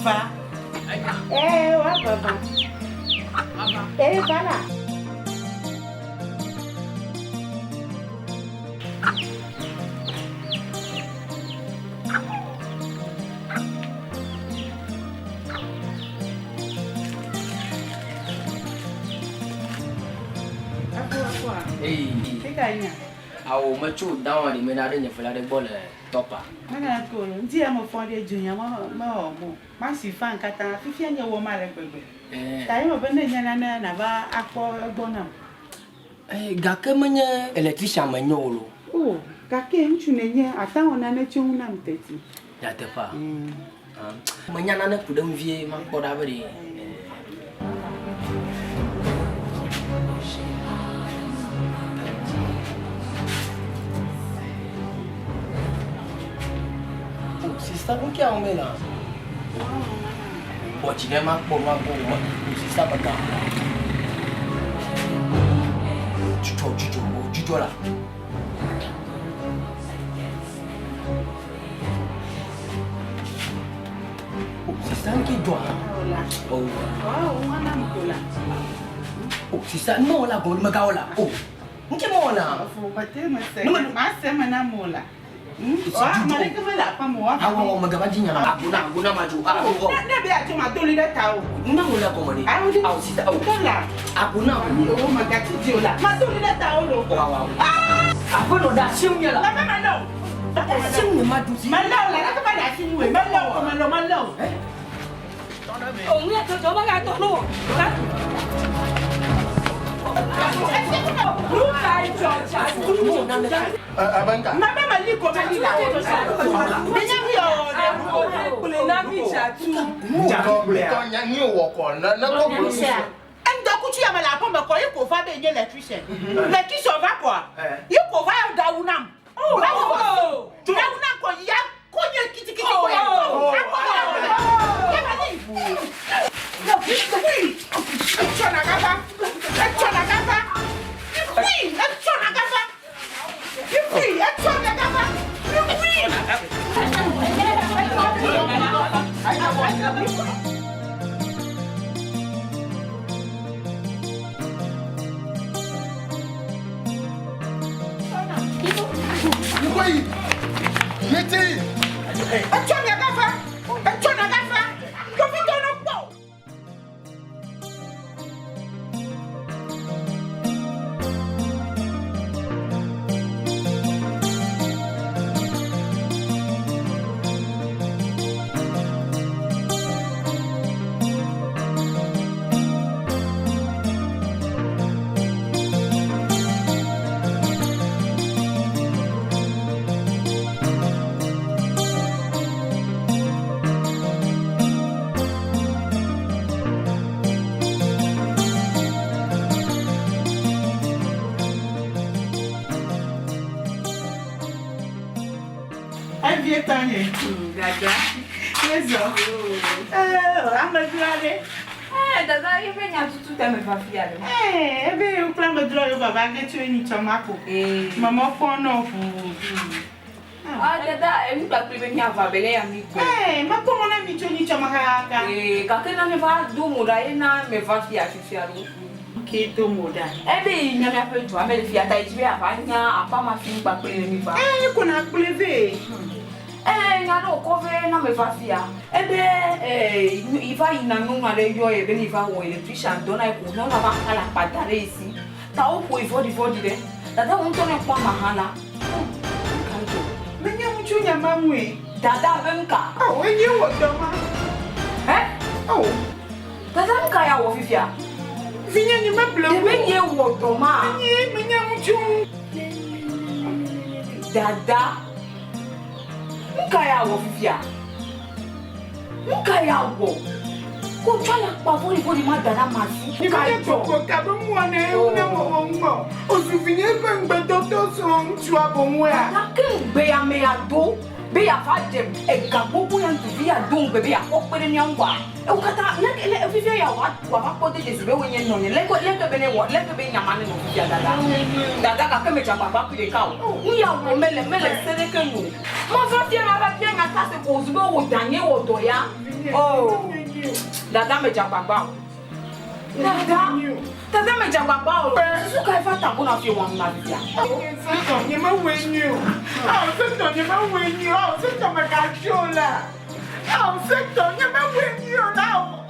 papa. Wa papa. Voilà. I'll mature down and men are in the Florida ball topper. I'm going to go and see I'm a 40 junior. Massy fan cata, 50 year woman. Time of Benjamin and Nava, Aqua Bonham. Gacamania, electrician Manolo. Oh, Gakim Chunia, a town and a tune I'm 30. That the far. Manana put them via my body. Sister, look at me now. What you never put my boy, sister, but Chuchola. Sister, oh, sister, no, la go, Magaola. Oh, Mukimola. Master Manamola. Aku magabajin na guna maju. Nabi ato matoli da tawo. Wala ko mani. Au sita au. Aku na. Oh magati diola. Matoli da tawo lo. Wow. Aku no da simnya la. Mama no. Simnya madu. Malo la ka ba da simwe. Malo. Oh, nggak cocok banget tuh lu. Abangka. Mama maliko malila. Benyangi yo. Kulina bicha tu. Ko nyanyi wo ko na ko ko. Enda kutu ya mala pamba ko yiko fa be nye electrician. Electrician va quoi? Yiko va da unam. Oh. Tu na unam ko ya ko nye kiti ko ya. Ya mali. No, Chona gaba. Chona gaba. Chona gaba. Chona gaba. Dada. Yes, I'm a driving. Dada, you bring out to them if I feel. Eh, you plan to drive over, get you in Chamaco. Mamma, phone off. Dada, you got to bring out a belay and me. Eh, ma come on, me to each Chamaca. Kakena never do Mudayana, me Vafia, if you are. Kito Muda. Every young friend to America, I find a farmer thing back in me. Eh, you couldn't believe. Nado cover na me vafia. Iva ina nunga de yo e beni va wo electrician dona e ko na ba kala padare isi. Ta o ko ifodi de. Dada unto ne kwa mahala. Kanto. Menya mchunya mamwe. Dada benka. Oh, when you were doma. Oh. Dada nka ya wo fifia. Vinya ni mablo. De benye wo doma. Menya mchu. Dada Nkaya wo fifia. Nkaya wo. Ko twala pa voli madara masi. Ni ka choko ka bo mo na e una mo mo. O su finye ko ngbe doctor so ntu abo mo ya. Na ke ngbe ya me ado. be ya fajem e gabobu ya ntu bi ya don be ya okpere ni angwa e ukata le fifia ya wa kote je sibe wenye no ne le be ne wo le be nyama ne no fifia dada ka keme cha papa ku de ka o ya wo mele sere ke no mo fa fie ma ba fie nga ta se ko zubo wo danye wo do ya oh dada me cha papa dada me cha papa o su ka fa ta bona fie wan na fifia Ni ma wenyu. Sector ni ma wenyu. Sector me ka chola. Sector ni ma wenyu now.